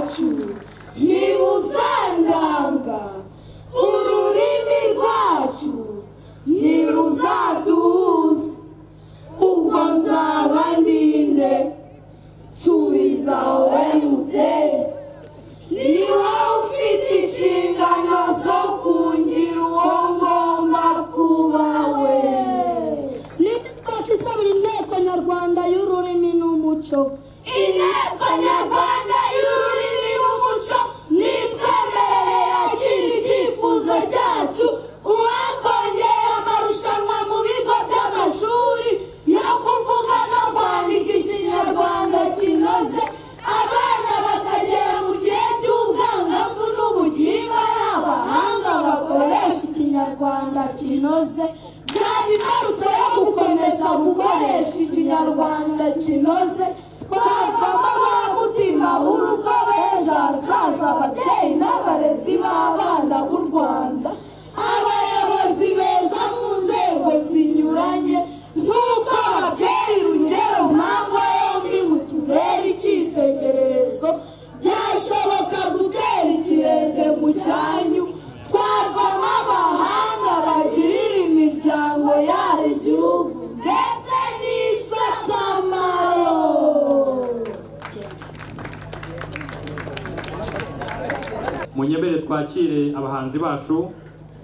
rwacu ntiruzandanga, ururimi rwacu ntiruzaduhuza. Ubwo nzaba ndinde, subiza wowe mubyeyi, ni wowe ufite inshingano zo kungira uwo ngomba kuba we. Nibyo twakwisabira inteko nyarwanda y'ururimi n'umuco. Inteko nyarwanda y'ururimi n'umuco nitwemerere yakira icyifuzo cyacu, uwakongera amarushanwa mu bigo by'amashuri yo kuvuga no kwandika ikinyarwanda kinoze, abana bakagera mu gihe cy'ubwangavu n'ubugimba ari abahanga bakoresha ikinyarwanda kinoze. Byaba imbarutso yo gukomeza gukoresha ikinyarwanda kinoze, twavamo abamutima b'urugo b'ejo hazaza, ababyeyi n'abarezi b'abana b'u Rwanda, abayobozi beza mu nzego zinyuranye, nk'uko ababyeyi Rugero Mpangwa yombi mutubera icyitegererezo. Byashoboka gutera ikirenge mu cyanyu, twavamo abahanga bagirira imiryango yabo igihugu ndetse n'isi akamaro. Munyemere twakire abahanzi bacu,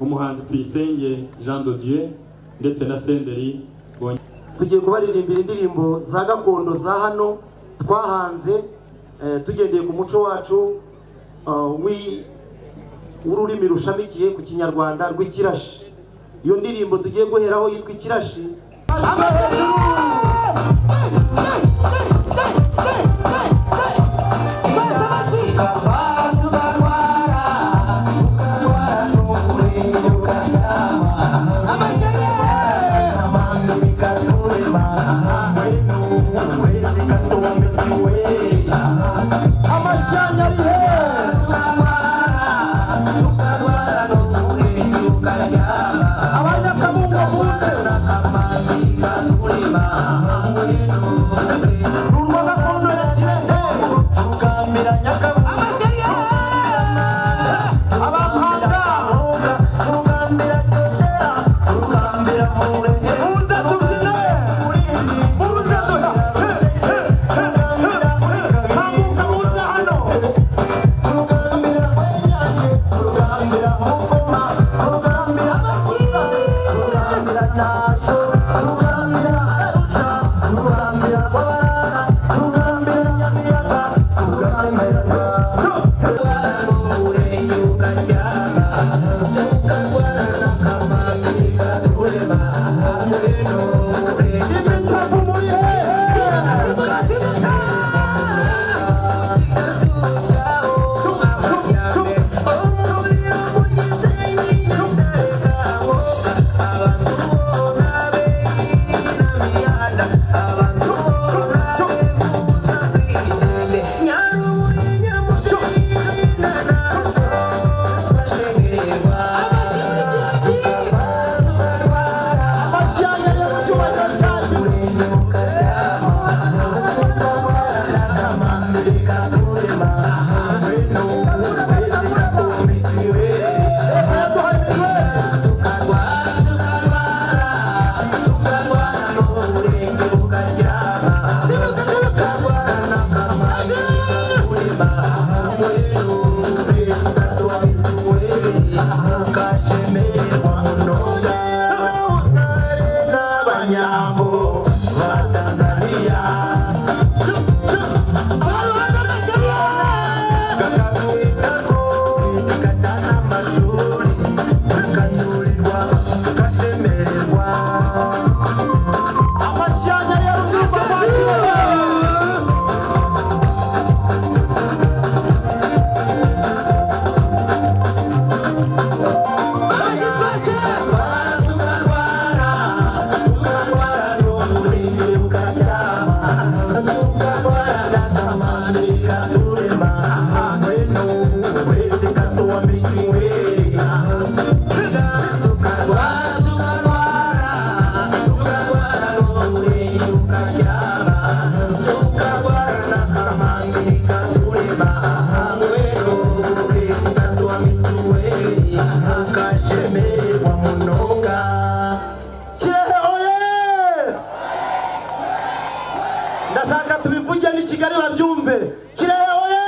umuhanzi Tuyisenge Jean de Dieu ndetse na Senderi. Tugiye kubaririmbira indirimbo za gakondo za hano twahanze tugendeye ku muco wacu w'ururimi rushamikiye ku kinyarwanda rw'ikirashi. Iyo ndirimbo tugiye guheraho yitwa Ikirashi. Abanya kabunga muze ndashaka tubivuge ni Kigali babyumve. Kirehe oye!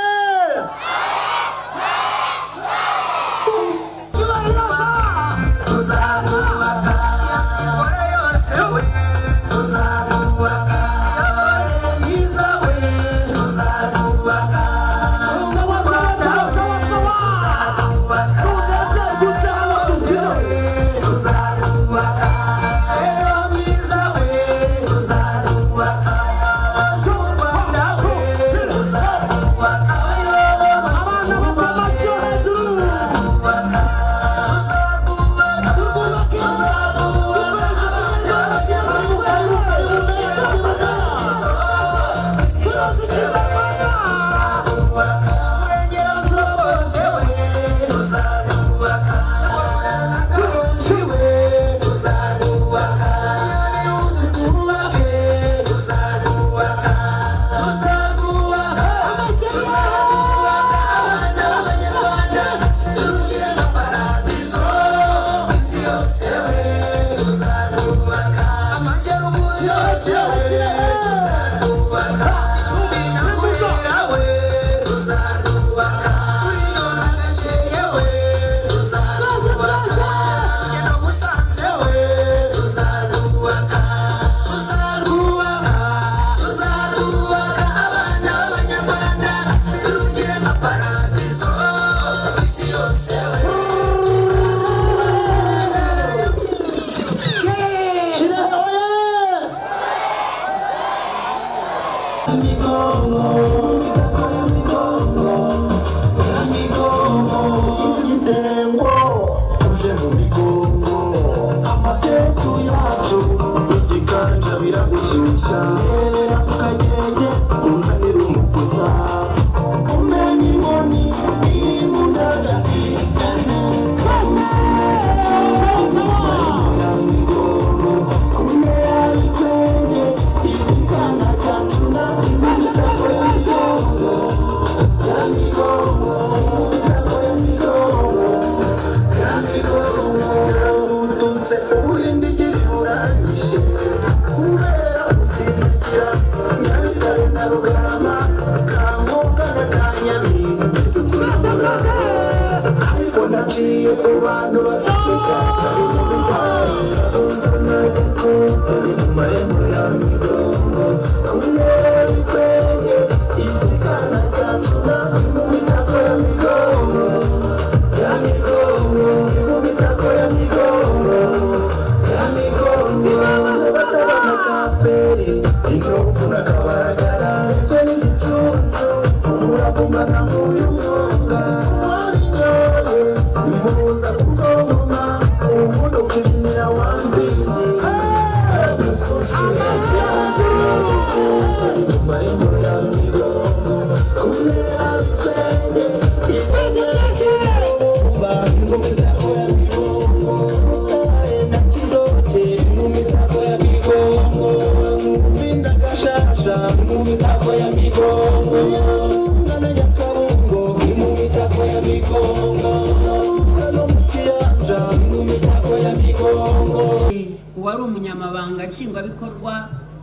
Wari umunyamabanga nshingwabikorwa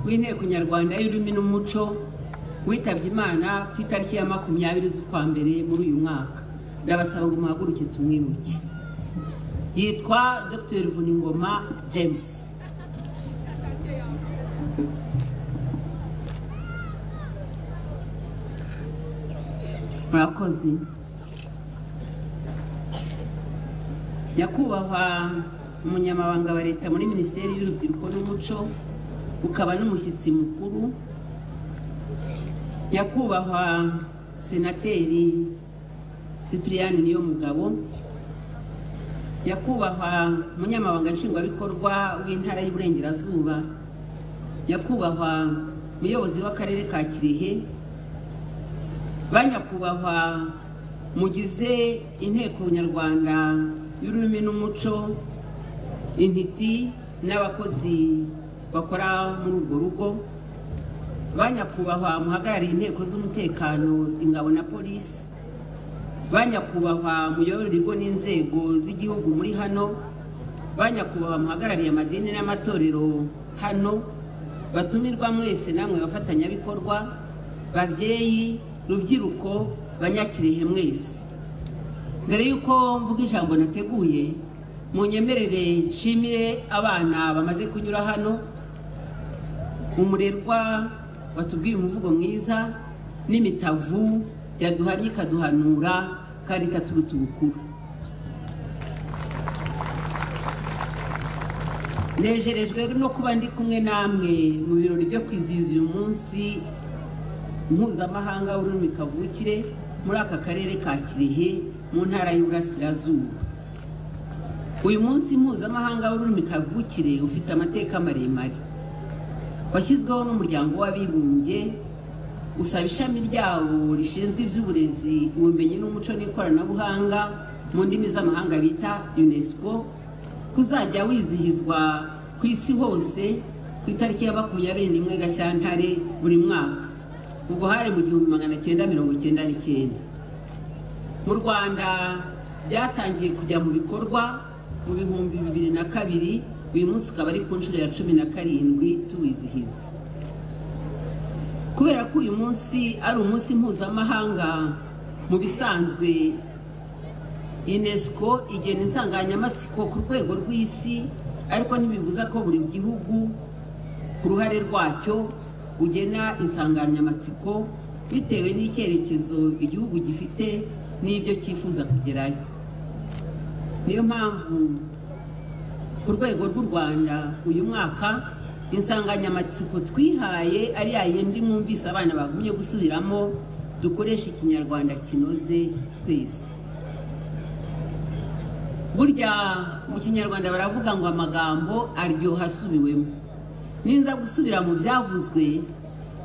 w'inteko nyarwanda y'ururimi n'umuco witabye Imana ku itariki ya 20 z'ukwa mbere muri uyu mwaka. Ndabasaba ngo muhaguruke tumwibuke. Yitwa Dr. Vuningoma James. Murakoze. Nyakubahwa umunyamabanga wa leta muri Minisiteri y'Urubyiruko n'Umuco ukaba n'umushyitsi mukuru, Nyakubahwa Senateri Cyprien Niyomugabo, Nyakubahwa umunyamabanga nshingwabikorwa w'intara y'Iburengerazuba, Nyakubahwa umuyobozi w'akarere ka Kirehe, Banyakubahwa mugize inteko nyarwanda y'ururimi n'umuco, intiti n'abakozi bakora muri urwo rugo, Banyakubahwa muhagarariye inteko z'umutekano, ingabo na polisi, Banyakubahwa muyoborerwa n'inzego z'igihugu muri hano, Banyakubahwa muhagarariye amadini n'amatorero hano, batumirwa mwese namwe bafatanyabikorwa, babyeyi, rubyiruko, banyakirehe mwese. Mbere yuko mvuga ijambo nateguye, munyemerere nshimire abana bamaze kunyura hano, umurerwa watubwiye umuvugo mwiza n'imitavu yaduhamye ikaduhanura kandi itaturuta ubukuru. Nejerejwe no kuba ndi kumwe namwe mu birori byo kwizihiza uyu munsi mpuzamahanga w'ururimi kavukire muri aka karere ka Kirehe mu ntara y'Uburasirazuba. Uyu munsi mpuzamahanga w'ururimi kavukire ufite amateka maremare, washyizweho n'umuryango w'abibumbye, usaba ishami ryawo rishinzwe iby'uburezi, ubumenyi n'umuco n'ikoranabuhanga mu ndimi z'amahanga bita UNESCO kuzajya wizihizwa ku isi hose ku itariki ya 21 Gashyantare buri mwaka. Ubwo hari mu 1999. Mu Rwanda byatangiye kujya mu bikorwa mu 2002, uyu munsi ukaba ari ku nshuro ya 17 tuwizihiza. Kubera ko uyu munsi ari umunsi mpuzamahanga, mu bisanzwe UNESCO igena insanganyamatsiko ku rwego rw'isi, ariko ntibibuza ko buri gihugu ku ruhare rwacyo ugena insanganyamatsiko bitewe n'icyerekezo igihugu gifite n'ibyo cyifuza kugerayo. Niyo mpamvu ku rwego rw'u Rwanda uyu mwaka insanganyamatsiko twihaye ari yayindi mwumvise abana bagumye gusubiramo, dukoresha ikinyarwanda kinoze twese. Burya mu kinyarwanda baravuga ngo amagambo aryoha asubiwemo. Ninza gusubira mu byavuzwe,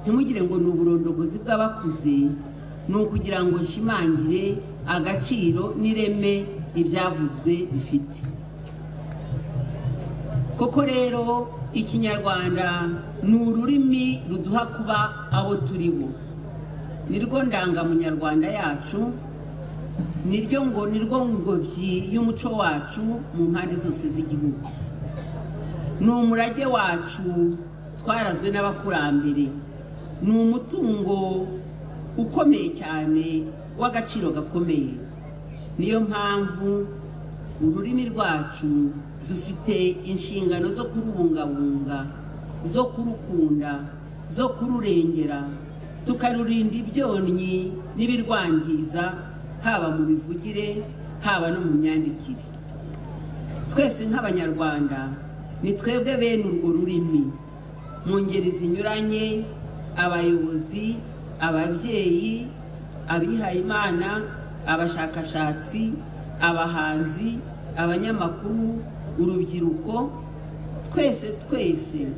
ntimugire ngo ni uburondogozi bw'abakuze, ni ukugira ngo nshimangire agaciro n'ireme ibyavuzwe bifite. Koko rero ikinyarwanda ni ururimi ruduha kuba abo turibo, nirwo ndangamunyarwanda yacu, niryo ngobyi y'umuco wacu mu mpande zose z'igihugu. Ni umurage wacu twarazwe n'abakurambere, ni umutungo ukomeye cyane w'agaciro gakomeye. Niyo mpamvu ururimi rwacu dufite inshingano zo kurubungabunga, zo kurukunda, zo kururengera, tukarurinda ibyonnyi n'ibirwangiza, haba mu bivugire, haba no mu myandikire. Twese nk'Abanyarwanda ni twebwe bene urwo rurimi, mu ngeri zinyuranye: abayobozi, ababyeyi, abihayimana, abashakashatsi, abahanzi, abanyamakuru, urubyiruko. Twese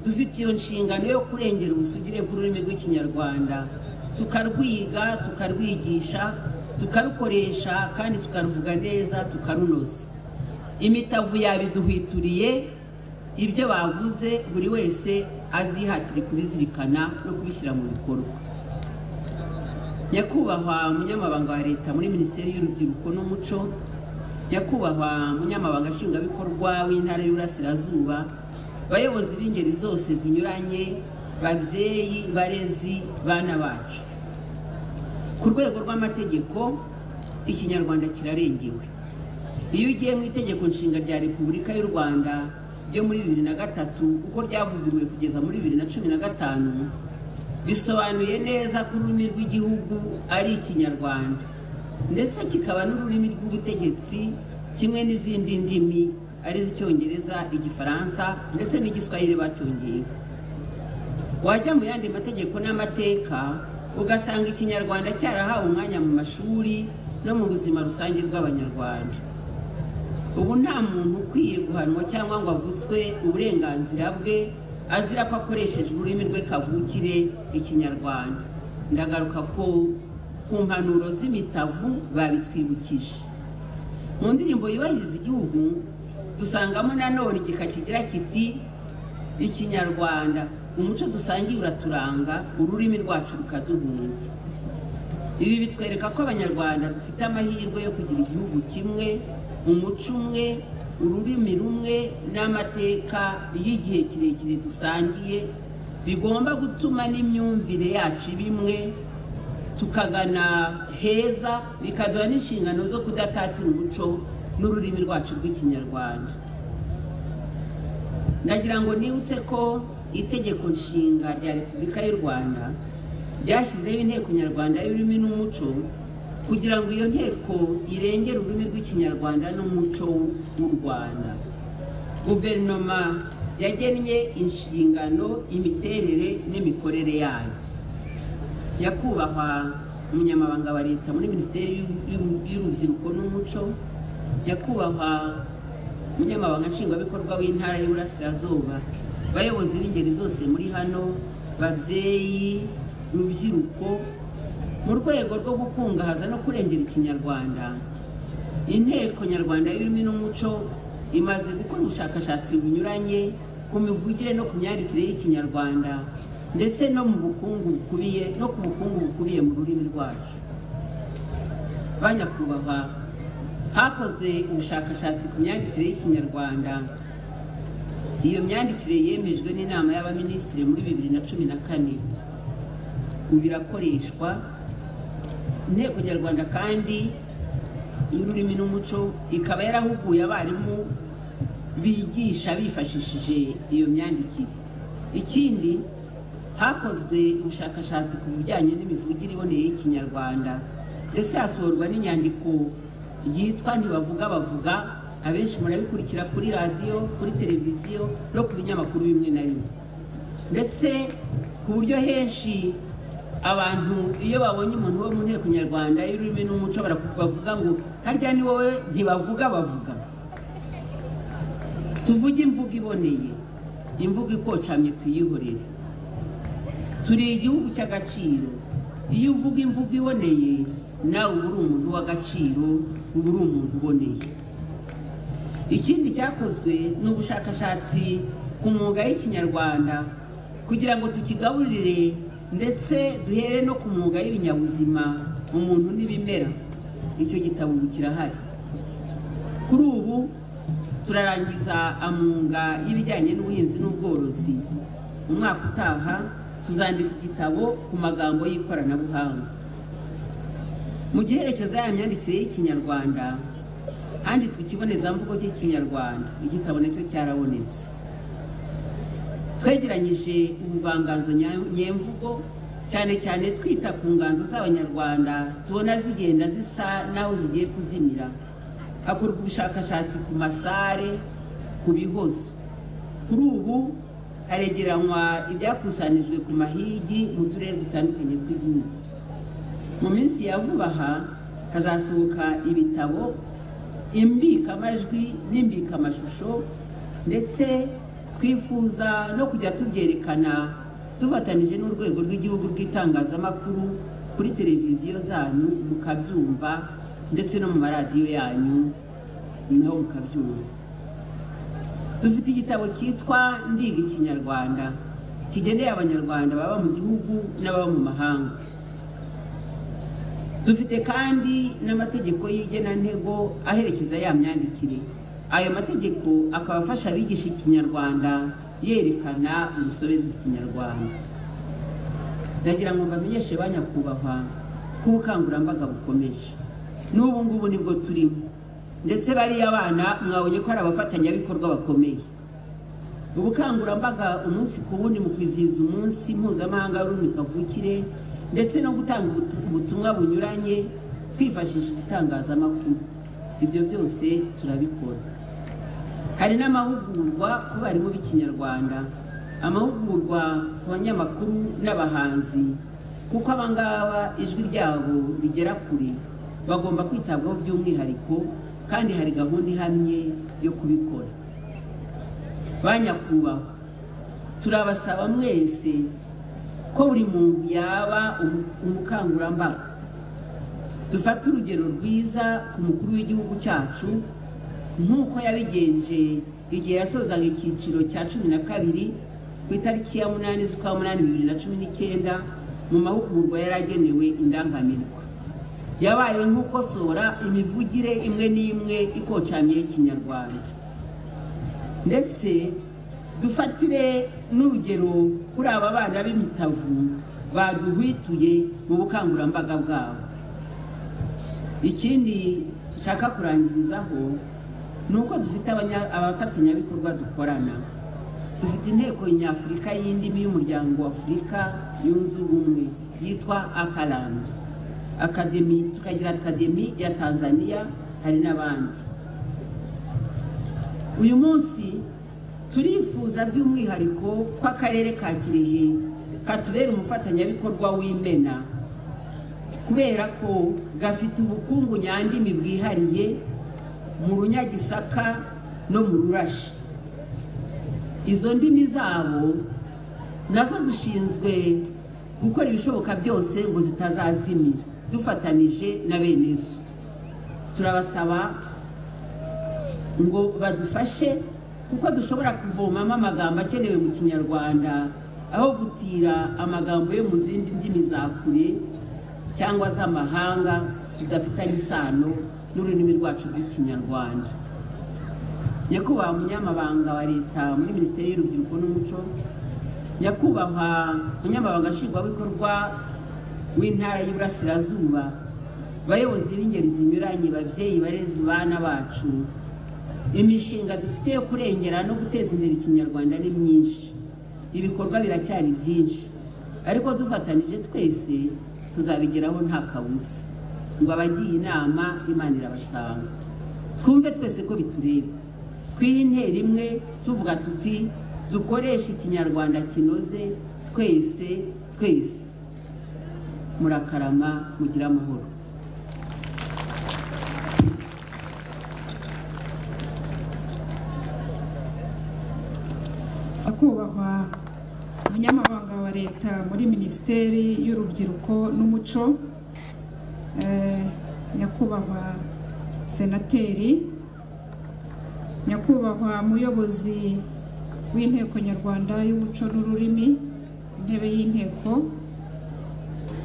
dufite iyo nshingano yo kurengera ubusugire bw'ururimi rw'ikinyarwanda, tukarwiga, tukarwigisha, tukarukoresha kandi tukaruvuga neza, tukarunoza. Imitavu yabiduhwituriye, ibyo bavuze buri wese azihatire kubizirikana no kubishyira mu bikorwa. Nyakubahwa munyamabanga wa leta muri Minisiteri y'Urubyiruko n'Umuco, nyakubahwa munyamabanga nshingwabikorwa w'intara y'Uburasirazuba, bayobozi b'ingeri zose zinyuranye, babyeyi, barezi, bana bacu. Ku rwego rw'amategeko ikinyarwanda kirarengewe. Iyo ugiye mu itegeko nshinga rya Repubulika y'u Rwanda ryo muri 2003 uko ryavuguruwe kugeza muri 2015, bisobanuye neza ko ururimi rw'igihugu ari ikinyarwanda, ndetse kikaba n'ururimi rw'ubutegetsi kimwe n'izindi ndimi ari z'icyongereza, igifaransa ndetse n'igiswahili bacyongeyeho. Wajya mu yandi mategeko n'amateka ugasanga ikinyarwanda cyarahawe umwanya mu mashuri no mu buzima rusange bw'Abanyarwanda. Ubu nta muntu ukwiye guhanwa cyangwa ngo avutswe uburenganzira bwe azira ko akoresheje ururimi rwe kavukire ikinyarwanda. Ndagaruka ko ku mpanuro z'imitavu babitwibukije. Mu ndirimbo yubahiriza igihugu dusangamo nanone igika kigira kiti ikinyarwanda umuco dusangiye uraturanga, ururimi rwacu rukaduhuza. Ibi bitwereka ko Abanyarwanda dufite amahirwe yo kugira igihugu kimwe, umuco umwe, ururimi rumwe n'amateka y'igihe kirekire dusangiye, bigomba gutuma n'imyumvire yacu bimwe tukagana heza, bikaduha n'inshingano zo kudatatira umuco n'ururimi rwacu rw'ikinyarwanda. Ndagira ngo nibutse ko itegeko nshinga rya Repubulika y'u Rwanda ryashyizeho inteko nyarwanda y'ururimi n'umuco kugira ngo iyo nteko irengere ururimi rw'ikinyarwanda n'umuco w'u Rwanda. Guverinoma yagennye inshingano, imiterere n'imikorere yayo. Nyakubahwa umunyamabanga wa leta muri Minisiteri y'Urubyiruko n'Umuco, nyakubahwa umunyamabanga nshingwabikorwa w'intara y'Uburasirazuba, bayobozi b'ingeri zose muri hano, babyeyi, urubyiruko, mu rwego rwo gukungahaza no kurengera ikinyarwanda, inteko nyarwanda y'ururimi n'umuco imaze gukora ubushakashatsi bunyuranye ku mivugire no ku myandikire y'ikinyarwanda ndetse no mu bukungu bukubiye mu rurimi rwacu. Banyakubahwa, hakozwe ubushakashatsi ku myandikire y'ikinyarwanda. Iyo myandikire yemejwe n'inama y'abaminisitiri muri 2014. Ubu irakoreshwa. Inteko nyarwanda kandi y'ururimi n'umuco ikaba yarahuguye abarimu bigisha bifashishije iyo myandikire. Ikindi, hakozwe ubushakashatsi ku bijyanye n'imivugire iboneye y'ikinyarwanda ndetse hasohorwa n'inyandiko yitwa Ntibavuga Bavuga, abenshi murabikurikira kuri radiyo, kuri televiziyo no ku binyamakuru bimwe na bimwe. Ndetse ku buryo henshi abantu iyo babonye umuntu wo mu nteko nyarwanda y'ururimi n'umuco bavuga ngo harya ni wowe Ntibavuga Bavuga. Tuvuge imvugo iboneye, imvugo ikocamye tuyihorere. Turi igihugu cy'agaciro. Iyo uvuga imvugo iboneye, nawe uri umuntu w'agaciro, uri umuntu uboneye. Ikindi cyakozwe n'ubushakashatsi ku mwuga w'ikinyarwanda kugira ngo tukigaburire ndetse duhere no ku mwuga w'ibinyabuzima, umuntu n'ibimera. Icyo gitabo kirahari. Kuri ubu turarangiza amwuga y'ibijyanye n'ubuhinzi n'ubworozi. Mu mwaka utaha tuzandika igitabo ku magambo y'ikoranabuhanga. Mu giherekeza ya myandikire y'ikinyarwanda handitswe ikibonezamvugo cy'ikinyarwanda. Igitabo nacyo cyarabonetse. Twegeranyije ubuvanganzo nyemvugo, cyane cyane twita ku nganzo z'abanyarwanda tubona zigenda zisa naho zigiye kuzimira. Hakorwa ubushakashatsi ku masare, ku bihozo. Kuri ubu haregeranywa ibyakusanijwe ku mahigi mu turere dutandukanye tw'igihugu. Mu minsi ya vuba aha hazasohoka ibitabo, imbikamajwi n'imbikamashusho, ndetse twifuza no kujya tubyerekana tufatanije n'urwego rw'igihugu rw'itangazamakuru kuri televiziyo zanyu mukabyumva, ndetse no mu maradiyo yanyu naho mukabyumva. Dufite igitabo cyitwa Ndiga Ikinyarwanda kigeneye abanyarwanda baba mu gihugu n'ababa mu mahanga. Dufite kandi n'amategeko y'igenantego aherekeza ya myandikire. Ayo mategeko akaba afasha abigisha ikinyarwanda yerekana urusobe rw'ikinyarwanda. Ndagira ngo mbamenyeshe banyakubahwa ko ubukangurambaga bukomeje. N'ubu ngubu nibwo turimo. Ndetse bariya abana mwabonye ko ari abafatanyabikorwa bakomeye. Ubukangurambaga umunsi ku wundi mu kwizihiza umunsi mpuzamahanga w'ururimi kavukire, ndetse no gutanga ubutumwa bunyuranye twifashishije itangazamakuru. Ibyo byose turabikora. Hari n'amahugurwa ku barimu b'ikinyarwanda, amahugurwa ku banyamakuru n'abahanzi, kuko abangaba ijwi ryabo rigera kure, bagomba kwitabwaho by'umwihariko, kandi hari gahunda ihamye yo kubikora. Banyakubahwa, turabasaba mwese ko buri muntu yaba umukangurambaga. Dufate urugero rwiza ku mukuru w'igihugu cyacu nk'uko yabigenje igihe yasozaga icyiciro cya 12 ku itariki ya 8/8/2019 mu mahugurwa yaragenewe indangamirwa. Yabaye nk'ukosora imivugire imwe n'imwe ikocamye y'ikinyarwanda. Ndetse dufatire n'urugero kuri aba bana b'imitavu baduhwituye mu bukangurambaga bwabo. Ikindi nshaka kurangirizaho ni uko dufite abafatanyabikorwa dukorana. Dufite inteko nyafurika y'indimi y'umuryango wa Afurika yunze ubumwe yitwa Akalan Academy, tukagira Academy ya Tanzania, hari n'abandi. Uyu munsi turifuza by'umwihariko ko akarere ka Kirehe katubera umufatanyabikorwa w'Imena, kubera ko gafite ubukungu nyandimi bwihariye mu Runyagisaka no mu Rurashi. Izo ndimi zabo nazo dushinzwe gukora ibishoboka byose ngo zitazazimira, dufatanije na bene zo. Turabasaba ngo badufashe kuko dushobora kuvomamo amagambo akenewe mu Kinyarwanda aho gutira amagambo yo mu zindi ndimi za kure cyangwa z'amahanga zidafitanye isano n'ururimi rwacu rw'Ikinyarwanda. Nyakubahwa Munyamabanga wa Leta muri Minisiteri y'Urubyiruko n'Umuco, Nyakubahwa Munyamabanga Nshingwabikorwa w'Intara y'Iburasirazuba, bayobozi b'ingeri zinyuranye, babyeyi barezi bana bacu, imishinga dufite yo kurengera no guteza imbere Ikinyarwanda ni myinshi. Ibikorwa biracyari byinshi, ariko dufatanije twese tuzabigeraho nta kabuza. Ngo abagiye inama Imana irabasanga. Twumve twese ko bitureba, twintera imwe tuvuga tuti dukoresha Ikinyarwanda kinoze twese. Murakarama, mugira amahoro. Nyakubahwa Munyamabanga wa Leta muri Minisiteri y'Urubyiruko n'Umuco, Nyakubahwa Senateri, Nyakubahwa Muyobozi w'Inteko Nyarwanda y'Umuco n'Ururimi, intebe y'inteko,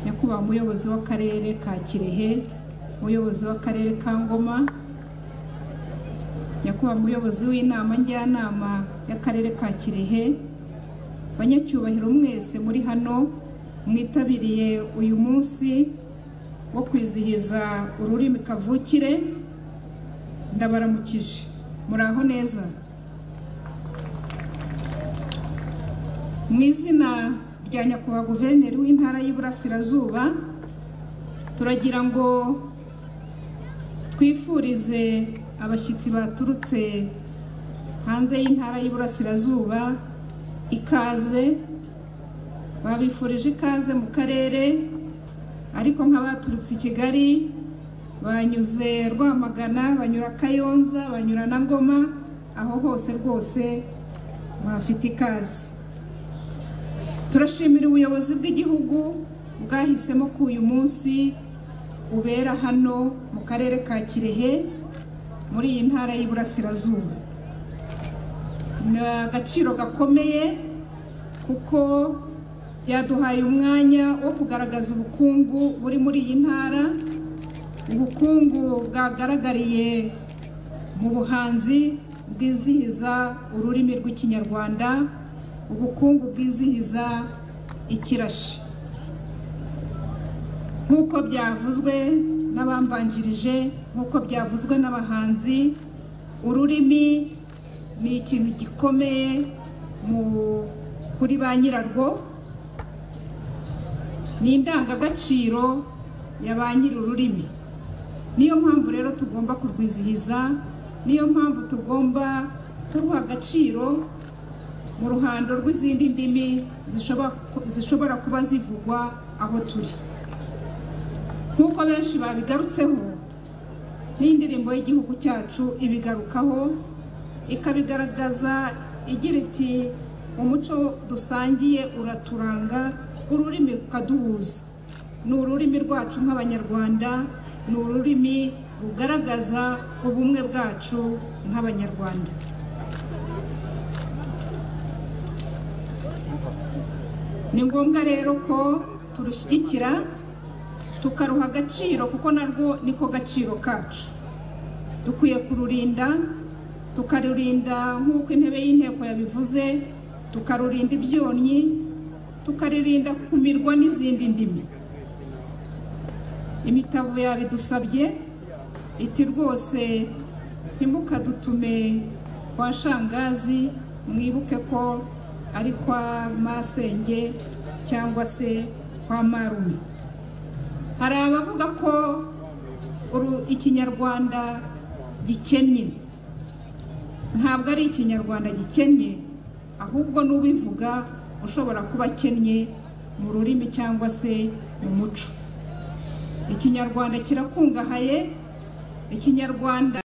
Nyakubahwa Muyobozi w'Akarere ka Kirehe, Muyobozi w'Akarere ka Ngoma, Nyakubahwa Muyobozi w'Inama Njyanama y'Akarere ka Kirehe, banyacyubahiro mwese muri hano mwitabiriye uyu munsi wo kwizihiza ururimi kavukire, ndabaramukije. Muraho neza? Mu izina rya Nyakubahwa Guverineri w'Intara y'Iburasirazuba, turagira ngo twifurize abashyitsi baturutse hanze y'Intara y'Iburasirazuba ikaze. Babifurije ikaze mu karere, ariko nk'abaturutse i Kigali banyuze Rwamagana, banyura Kayonza, banyura na Ngoma, aho hose rwose bafite ikaze. Turashimira ubuyobozi bw'igihugu bwahisemo ko uyu munsi ubera hano mu karere ka Kirehe muri iyi Ntara y'Iburasirazuba. Ni agaciro gakomeye kuko byaduhaye umwanya wo kugaragaza ubukungu buri muri iyi ntara, ubukungu bwagaragariye mu buhanzi bwizihiza ururimi rw'Ikinyarwanda, ubukungu bwizihiza ikirashi. Nk'uko byavuzwe n'abambanjirije, nk'uko byavuzwe n'abahanzi, ururimi ni ikintu gikomeye kuri ba nyirarwo, ni indangagaciro ya ba nyir'ururimi. Niyo mpamvu rero tugomba kurwizihiza, niyo mpamvu tugomba kuruha agaciro mu ruhando rw'izindi ndimi zishobora kuba zivugwa aho turi. Nk'uko benshi babigarutseho, n'indirimbo y'igihugu cyacu ibigarukaho, ikabigaragaza igira iti umuco dusangiye uraturanga, ururimi rukaduhuza. Ni ururimi rwacu nk'Abanyarwanda, ni ururimi rugaragaza ubumwe bwacu nk'Abanyarwanda. Ni ngombwa rero ko turushyigikira, tukaruha agaciro kuko narwo niko gaciro kacu. Dukwiye kururinda, tukarurinda nk'uko intebe y'inteko yabivuze, tukarurinda ibyonnyi, tukaririnda kumirwa n'izindi ndimi. Imitavu yabidusabye iti rwose ntimukadutume kwa shangazi, mwibuke ko ari kwa masenge cyangwa se kwa marume. Hari abavuga ko ikinyarwanda gikennye. Ntabwo ari ikinyarwanda gikennye, ahubwo n'ubivuga ushobora kuba akennye mu rurimi cyangwa se mu muco. Ikinyarwanda kirakungahaye, ikinyarwanda